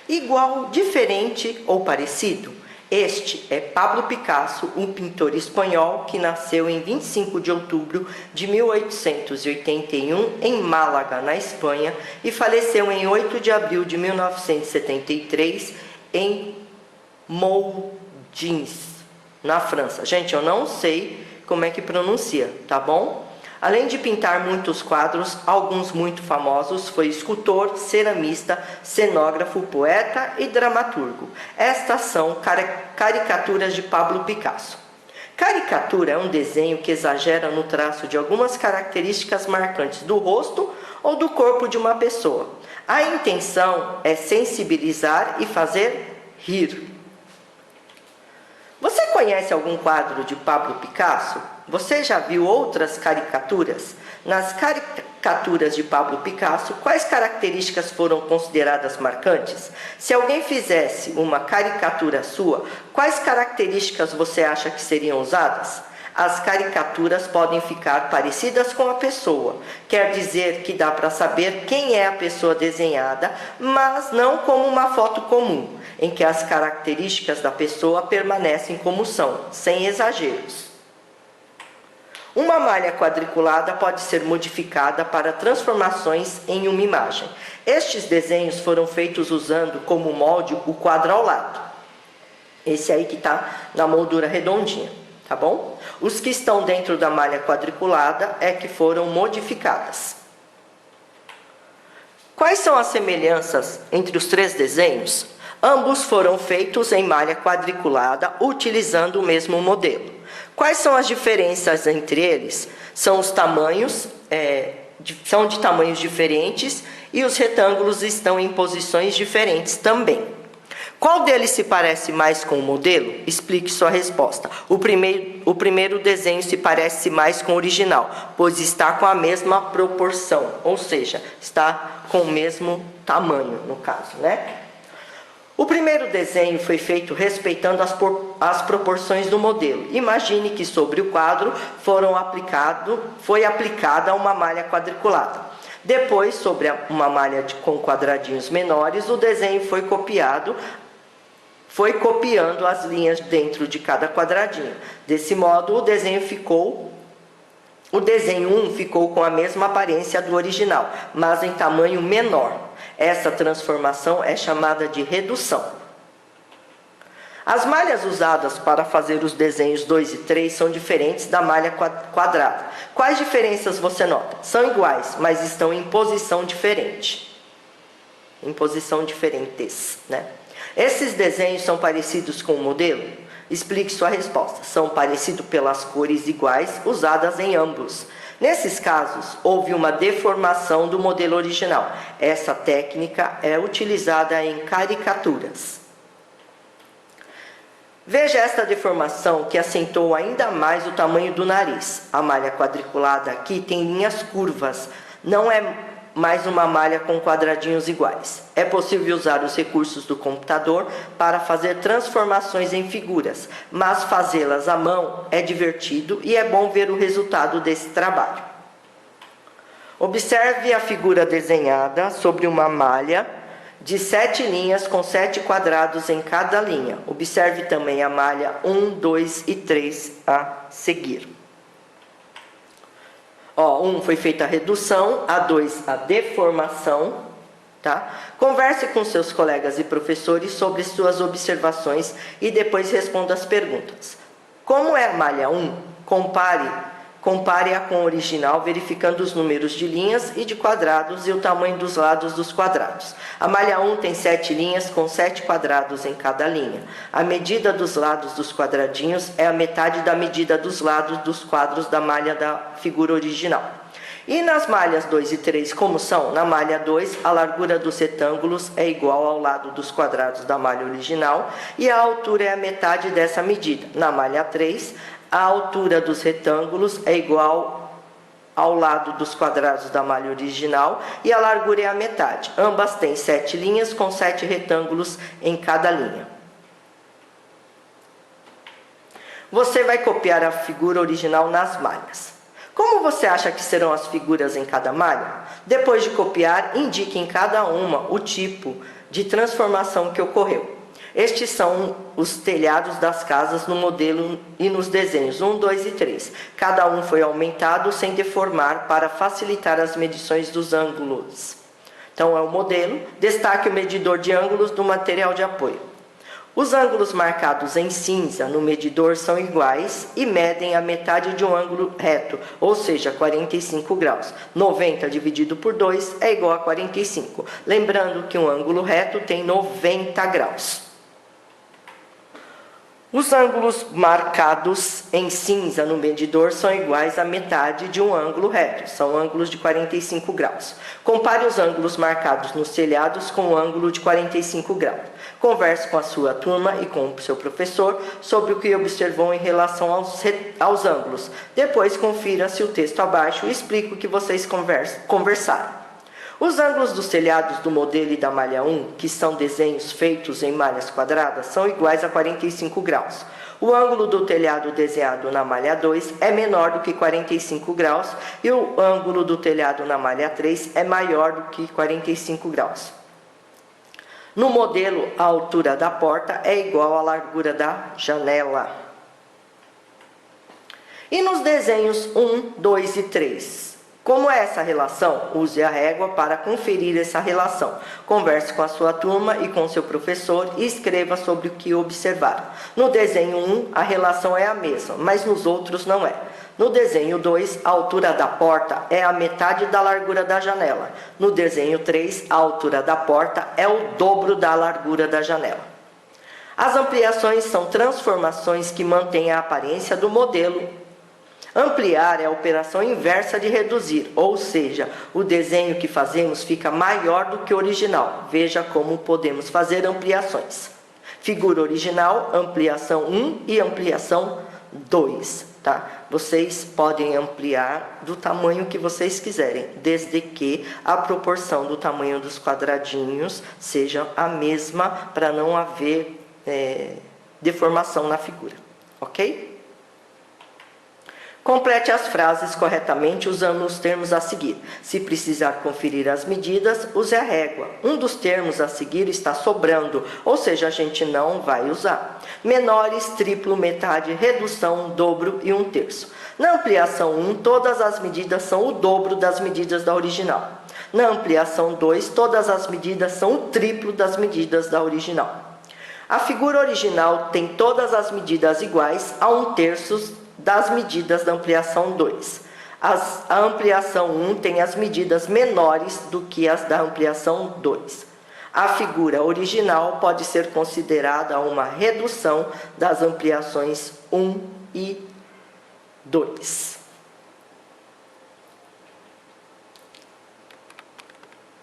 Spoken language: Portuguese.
Igual, diferente ou parecido? Este é Pablo Picasso, um pintor espanhol que nasceu em 25 de outubro de 1881 em Málaga, na Espanha, e faleceu em 8 de abril de 1973 em Moulins, na França. Gente, eu não sei como é que pronuncia, tá bom? Além de pintar muitos quadros, alguns muito famosos, foi escultor, ceramista, cenógrafo, poeta e dramaturgo. Estas são caricaturas de Pablo Picasso. Caricatura é um desenho que exagera no traço de algumas características marcantes do rosto ou do corpo de uma pessoa. A intenção é sensibilizar e fazer rir. Você conhece algum quadro de Pablo Picasso? Você já viu outras caricaturas? Nas caricaturas de Pablo Picasso, quais características foram consideradas marcantes? Se alguém fizesse uma caricatura sua, quais características você acha que seriam usadas? As caricaturas podem ficar parecidas com a pessoa. Quer dizer que dá para saber quem é a pessoa desenhada, mas não como uma foto comum, em que as características da pessoa permanecem como são, sem exageros. Uma malha quadriculada pode ser modificada para transformações em uma imagem. Estes desenhos foram feitos usando como molde o quadro ao lado. Esse aí que está na moldura redondinha, tá bom? Os que estão dentro da malha quadriculada é que foram modificadas. Quais são as semelhanças entre os três desenhos? Ambos foram feitos em malha quadriculada, utilizando o mesmo modelo. Quais são as diferenças entre eles? São os tamanhos, são de tamanhos diferentes e os retângulos estão em posições diferentes também. Qual deles se parece mais com o modelo? Explique sua resposta. O primeiro desenho se parece mais com o original, pois está com a mesma proporção, ou seja, está com o mesmo tamanho, no caso, né? O primeiro desenho foi feito respeitando as proporções do modelo. Imagine que sobre o quadro foi aplicada uma malha quadriculada. Depois, sobre uma malha com quadradinhos menores, o desenho foi copiando as linhas dentro de cada quadradinho. Desse modo, o desenho 1 ficou com a mesma aparência do original, mas em tamanho menor. Essa transformação é chamada de redução. As malhas usadas para fazer os desenhos 2 e 3 são diferentes da malha quadrada. Quais diferenças você nota? São iguais, mas estão em posição diferente. Em posição diferentes, né? Esses desenhos são parecidos com o modelo? Explique sua resposta. São parecidos pelas cores iguais usadas em ambos. Nesses casos, houve uma deformação do modelo original. Essa técnica é utilizada em caricaturas. Veja esta deformação que acentuou ainda mais o tamanho do nariz. A malha quadriculada aqui tem linhas curvas, não é mais uma malha com quadradinhos iguais. É possível usar os recursos do computador para fazer transformações em figuras, mas fazê-las à mão é divertido e é bom ver o resultado desse trabalho. Observe a figura desenhada sobre uma malha de 7 linhas com 7 quadrados em cada linha. Observe também a malha 1, 2 e 3 a seguir. 1 foi feita a redução, a 2 a deformação, tá? Converse com seus colegas e professores sobre suas observações e depois responda as perguntas. Como é a malha 1? Compare-a com o original, verificando os números de linhas e de quadrados e o tamanho dos lados dos quadrados. A malha 1 tem 7 linhas com 7 quadrados em cada linha. A medida dos lados dos quadradinhos é a metade da medida dos lados dos quadros da malha da figura original. E nas malhas 2 e 3, como são? Na malha 2, a largura dos retângulos é igual ao lado dos quadrados da malha original e a altura é a metade dessa medida. Na malha 3, a altura dos retângulos é igual ao lado dos quadrados da malha original e a largura é a metade. Ambas têm 7 linhas com 7 retângulos em cada linha. Você vai copiar a figura original nas malhas. Como você acha que serão as figuras em cada malha? Depois de copiar, indique em cada uma o tipo de transformação que ocorreu. Estes são os telhados das casas no modelo e nos desenhos 1, 2 e 3. Cada um foi aumentado sem deformar para facilitar as medições dos ângulos. Então é o modelo. Destaque o medidor de ângulos do material de apoio. Os ângulos marcados em cinza no medidor são iguais e medem a metade de um ângulo reto, ou seja, 45 graus. 90 dividido por 2 é igual a 45. Lembrando que um ângulo reto tem 90 graus. Os ângulos marcados em cinza no medidor são iguais à metade de um ângulo reto, são ângulos de 45 graus. Compare os ângulos marcados nos telhados com o ângulo de 45 graus. Converse com a sua turma e com o seu professor sobre o que observou em relação aos ângulos. Depois confira se o texto abaixo explica o que vocês conversaram. Os ângulos dos telhados do modelo e da malha 1, que são desenhos feitos em malhas quadradas, são iguais a 45 graus. O ângulo do telhado desenhado na malha 2 é menor do que 45 graus e o ângulo do telhado na malha 3 é maior do que 45 graus. No modelo, a altura da porta é igual à largura da janela. E nos desenhos 1, 2 e 3? Como é essa relação? Use a régua para conferir essa relação. Converse com a sua turma e com seu professor e escreva sobre o que observaram. No desenho 1, a relação é a mesma, mas nos outros não é. No desenho 2, a altura da porta é a metade da largura da janela. No desenho 3, a altura da porta é o dobro da largura da janela. As ampliações são transformações que mantêm a aparência do modelo. Ampliar é a operação inversa de reduzir, ou seja, o desenho que fazemos fica maior do que o original. Veja como podemos fazer ampliações. Figura original, ampliação 1 e ampliação 2. Tá? Vocês podem ampliar do tamanho que vocês quiserem, desde que a proporção do tamanho dos quadradinhos seja a mesma para não haver deformação na figura. Ok? Complete as frases corretamente usando os termos a seguir. Se precisar conferir as medidas, use a régua. Um dos termos a seguir está sobrando, ou seja, a gente não vai usar. Menores, triplo, metade, redução, dobro e 1/3. Na ampliação 1, todas as medidas são o dobro das medidas da original. Na ampliação 2, todas as medidas são o triplo das medidas da original. A figura original tem todas as medidas iguais a 1/3 das medidas da ampliação 2. A ampliação 1 tem as medidas menores do que as da ampliação 2. A figura original pode ser considerada uma redução das ampliações 1 e 2.